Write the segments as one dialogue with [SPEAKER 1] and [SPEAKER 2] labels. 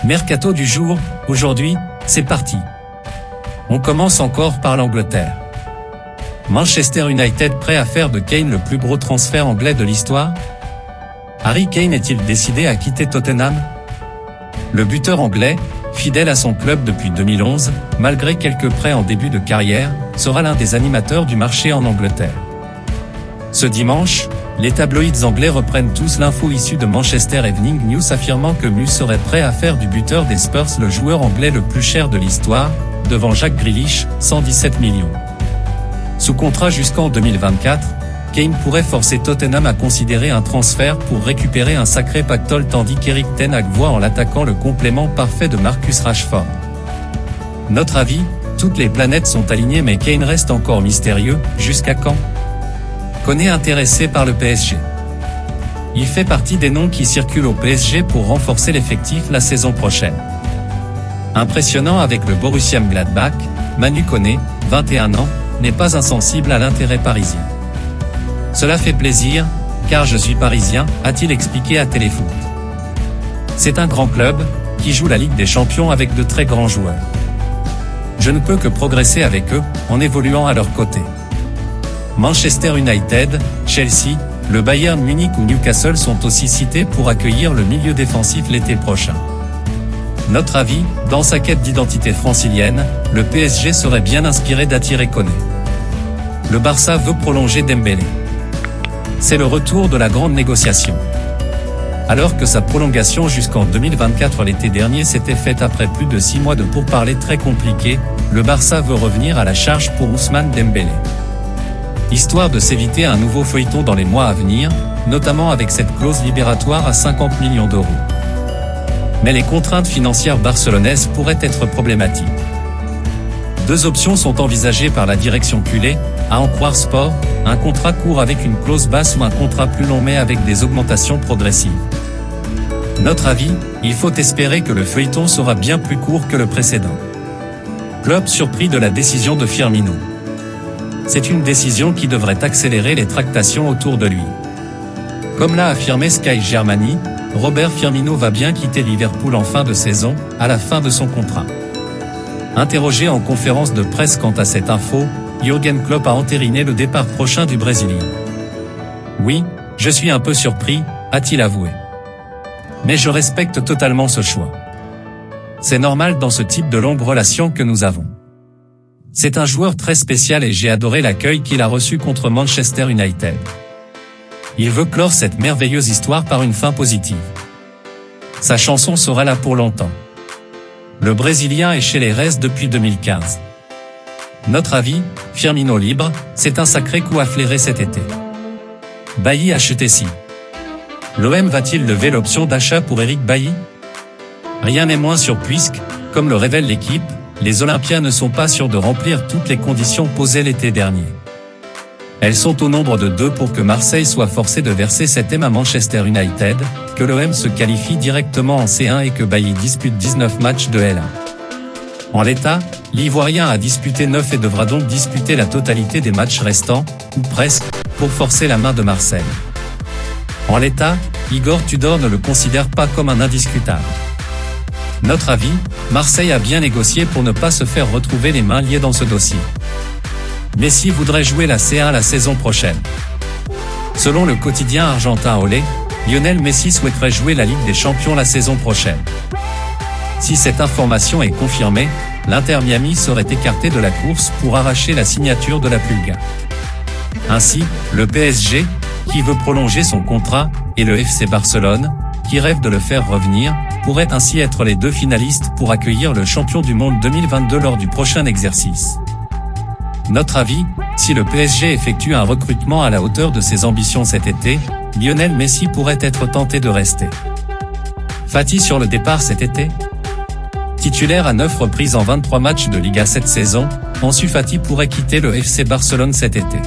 [SPEAKER 1] Mercato du jour, aujourd'hui, c'est parti. On commence encore par l'Angleterre. Manchester United prêt à faire de Kane le plus gros transfert anglais de l'histoire? Harry Kane est-il décidé à quitter Tottenham? Le buteur anglais, fidèle à son club depuis 2011, malgré quelques prêts en début de carrière, sera l'un des animateurs du marché en Angleterre. Ce dimanche, les tabloïds anglais reprennent tous l'info issue de Manchester Evening News affirmant que MU serait prêt à faire du buteur des Spurs le joueur anglais le plus cher de l'histoire, devant Jack Grealish, 117 millions. Sous contrat jusqu'en 2024, Kane pourrait forcer Tottenham à considérer un transfert pour récupérer un sacré pactole tandis qu'Eric Ten Hag voit en l'attaquant le complément parfait de Marcus Rashford. Notre avis, toutes les planètes sont alignées mais Kane reste encore mystérieux, jusqu'à quand? Koné intéressé par le PSG. Il fait partie des noms qui circulent au PSG pour renforcer l'effectif la saison prochaine. Impressionnant avec le Borussia Mönchengladbach, Manu Koné, 21 ans, n'est pas insensible à l'intérêt parisien. Cela fait plaisir, car je suis parisien, a-t-il expliqué à Téléfoot. C'est un grand club, qui joue la Ligue des Champions avec de très grands joueurs. Je ne peux que progresser avec eux, en évoluant à leur côté. Manchester United, Chelsea, le Bayern Munich ou Newcastle sont aussi cités pour accueillir le milieu défensif l'été prochain. Notre avis, dans sa quête d'identité francilienne, le PSG serait bien inspiré d'attirer Koné. Le Barça veut prolonger Dembélé. C'est le retour de la grande négociation. Alors que sa prolongation jusqu'en 2024 l'été dernier s'était faite après plus de 6 mois de pourparlers très compliqués, le Barça veut revenir à la charge pour Ousmane Dembélé. Histoire de s'éviter un nouveau feuilleton dans les mois à venir, notamment avec cette clause libératoire à 50 millions d'euros. Mais les contraintes financières barcelonaises pourraient être problématiques. Deux options sont envisagées par la direction culée, à en croire Sport, un contrat court avec une clause basse ou un contrat plus long mais avec des augmentations progressives. Notre avis, il faut espérer que le feuilleton sera bien plus court que le précédent. Klopp surpris de la décision de Firmino. C'est une décision qui devrait accélérer les tractations autour de lui. Comme l'a affirmé Sky Germany, Robert Firmino va bien quitter Liverpool en fin de saison, à la fin de son contrat. Interrogé en conférence de presse quant à cette info, Jürgen Klopp a entériné le départ prochain du Brésilien. Oui, je suis un peu surpris, a-t-il avoué. Mais je respecte totalement ce choix. C'est normal dans ce type de longue relation que nous avons. C'est un joueur très spécial et j'ai adoré l'accueil qu'il a reçu contre Manchester United. Il veut clore cette merveilleuse histoire par une fin positive. Sa chanson sera là pour longtemps. Le Brésilien est chez les Reds depuis 2015. Notre avis, Firmino libre, c'est un sacré coup à flairer cet été. Bailly acheté si. L'OM va-t-il lever l'option d'achat pour Eric Bailly? Rien n'est moins sûr puisque, comme le révèle l'équipe, les Olympiens ne sont pas sûrs de remplir toutes les conditions posées l'été dernier. Elles sont au nombre de 2 pour que Marseille soit forcé de verser 7 M à Manchester United, que l'OM se qualifie directement en C1 et que Bailly dispute 19 matchs de L1. En l'état, l'Ivoirien a disputé 9 et devra donc disputer la totalité des matchs restants, ou presque, pour forcer la main de Marseille. En l'état, Igor Tudor ne le considère pas comme un indiscutable. Notre avis, Marseille a bien négocié pour ne pas se faire retrouver les mains liées dans ce dossier. Messi voudrait jouer la C1 la saison prochaine. Selon le quotidien argentin Olé, Lionel Messi souhaiterait jouer la Ligue des Champions la saison prochaine. Si cette information est confirmée, l'Inter Miami serait écarté de la course pour arracher la signature de la Pulga. Ainsi, le PSG, qui veut prolonger son contrat, et le FC Barcelone, qui rêve de le faire revenir, pourraient ainsi être les deux finalistes pour accueillir le champion du monde 2022 lors du prochain exercice. Notre avis, si le PSG effectue un recrutement à la hauteur de ses ambitions cet été, Lionel Messi pourrait être tenté de rester. Fati sur le départ cet été? Titulaire à 9 reprises en 23 matchs de Liga cette saison, Ansu Fati pourrait quitter le FC Barcelone cet été.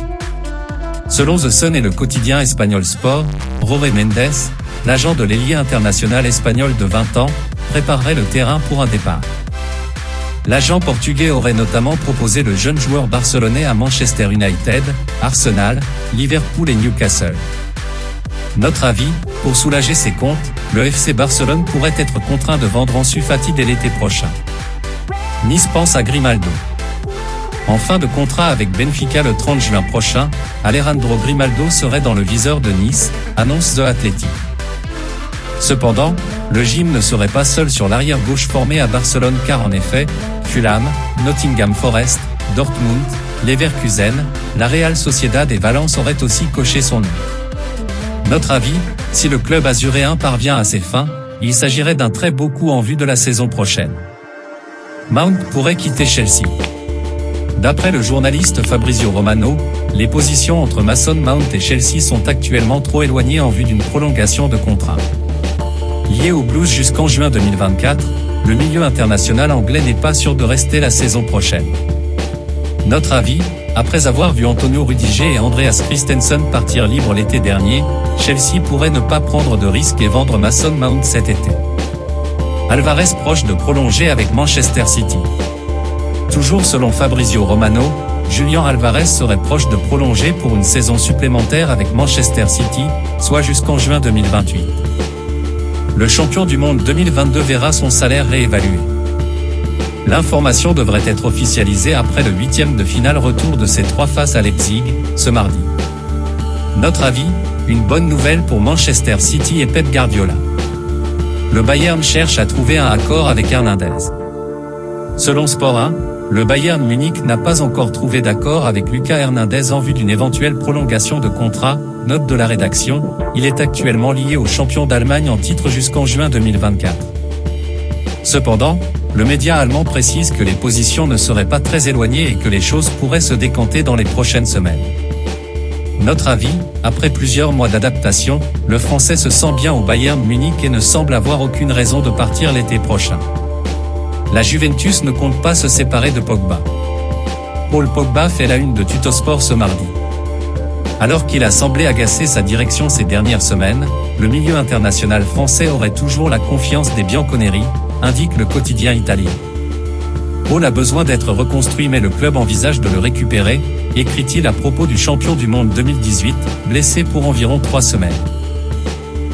[SPEAKER 1] Selon The Sun et le quotidien espagnol Sport, Jorge Mendes, l'agent de l'ailier international espagnol de 20 ans, préparerait le terrain pour un départ. L'agent portugais aurait notamment proposé le jeune joueur barcelonais à Manchester United, Arsenal, Liverpool et Newcastle. Notre avis, pour soulager ses comptes, le FC Barcelone pourrait être contraint de vendre Ansu Fati dès l'été prochain. Nice pense à Grimaldo. En fin de contrat avec Benfica le 30 juin prochain, Alejandro Grimaldo serait dans le viseur de Nice, annonce The Athletic. Cependant, le gym ne serait pas seul sur l'arrière gauche formé à Barcelone car en effet, Fulham, Nottingham Forest, Dortmund, Leverkusen, la Real Sociedad et Valence auraient aussi coché son nom. Notre avis, si le club azuréen parvient à ses fins, il s'agirait d'un très beau coup en vue de la saison prochaine. Mount pourrait quitter Chelsea. D'après le journaliste Fabrizio Romano, les positions entre Mason Mount et Chelsea sont actuellement trop éloignées en vue d'une prolongation de contrat. Lié aux Blues jusqu'en juin 2024, le milieu international anglais n'est pas sûr de rester la saison prochaine. Notre avis, après avoir vu Antonio Rudiger et Andreas Christensen partir libres l'été dernier, Chelsea pourrait ne pas prendre de risques et vendre Mason Mount cet été. Alvarez proche de prolonger avec Manchester City. Toujours selon Fabrizio Romano, Julian Alvarez serait proche de prolonger pour une saison supplémentaire avec Manchester City, soit jusqu'en juin 2028. Le champion du monde 2022 verra son salaire réévalué. L'information devrait être officialisée après le 8e de finale retour de ces trois face à Leipzig, ce mardi. Notre avis, une bonne nouvelle pour Manchester City et Pep Guardiola. Le Bayern cherche à trouver un accord avec Hernandez. Selon Sport 1, le Bayern Munich n'a pas encore trouvé d'accord avec Lucas Hernandez en vue d'une éventuelle prolongation de contrat, note de la rédaction, il est actuellement lié au champion d'Allemagne en titre jusqu'en juin 2024. Cependant, le média allemand précise que les positions ne seraient pas très éloignées et que les choses pourraient se décanter dans les prochaines semaines. Notre avis, après plusieurs mois d'adaptation, le Français se sent bien au Bayern Munich et ne semble avoir aucune raison de partir l'été prochain. La Juventus ne compte pas se séparer de Pogba. Paul Pogba fait la une de Tuttosport ce mardi. Alors qu'il a semblé agacer sa direction ces dernières semaines, le milieu international français aurait toujours la confiance des Bianconeri, indique le quotidien italien. Paul a besoin d'être reconstruit mais le club envisage de le récupérer, écrit-il à propos du champion du monde 2018, blessé pour environ 3 semaines.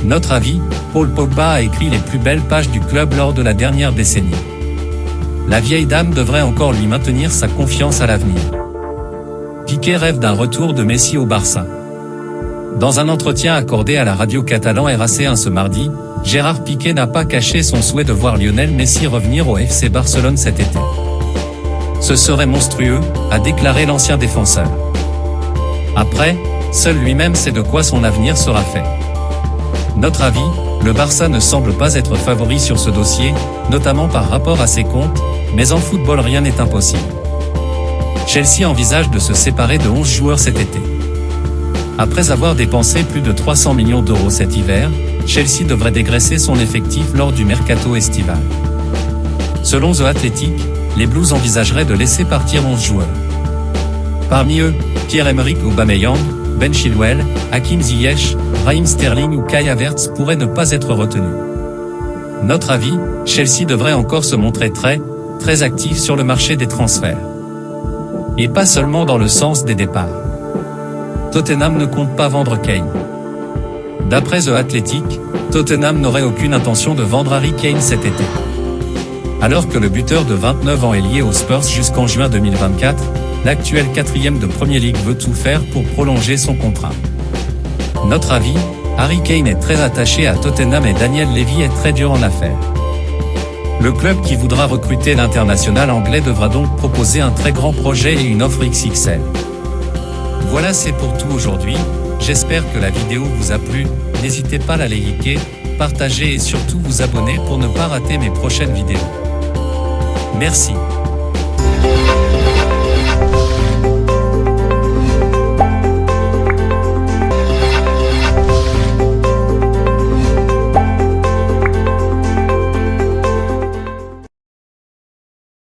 [SPEAKER 1] Notre avis, Paul Pogba a écrit les plus belles pages du club lors de la dernière décennie. La vieille dame devrait encore lui maintenir sa confiance à l'avenir. Piqué rêve d'un retour de Messi au Barça. Dans un entretien accordé à la radio catalan RAC1 ce mardi, Gérard Piqué n'a pas caché son souhait de voir Lionel Messi revenir au FC Barcelone cet été. Ce serait monstrueux, a déclaré l'ancien défenseur. Après, seul lui-même sait de quoi son avenir sera fait. Notre avis, le Barça ne semble pas être favori sur ce dossier, notamment par rapport à ses comptes, mais en football rien n'est impossible. Chelsea envisage de se séparer de 11 joueurs cet été. Après avoir dépensé plus de 300 millions d'euros cet hiver, Chelsea devrait dégraisser son effectif lors du mercato estival. Selon The Athletic, les Blues envisageraient de laisser partir 11 joueurs. Parmi eux, Pierre-Emerick Aubameyang, Ben Chilwell, Hakim Ziyech, Raheem Sterling ou Kai Havertz pourraient ne pas être retenus. Notre avis, Chelsea devrait encore se montrer très actif sur le marché des transferts. Et pas seulement dans le sens des départs. Tottenham ne compte pas vendre Kane. D'après The Athletic, Tottenham n'aurait aucune intention de vendre Harry Kane cet été. Alors que le buteur de 29 ans est lié aux Spurs jusqu'en juin 2024, l'actuel 4e de Premier League veut tout faire pour prolonger son contrat. Notre avis, Harry Kane est très attaché à Tottenham et Daniel Levy est très dur en affaires. Le club qui voudra recruter l'international anglais devra donc proposer un très grand projet et une offre XXL. Voilà, c'est pour tout aujourd'hui. J'espère que la vidéo vous a plu, n'hésitez pas à la liker, partager et surtout vous abonner pour ne pas rater mes prochaines vidéos. Merci.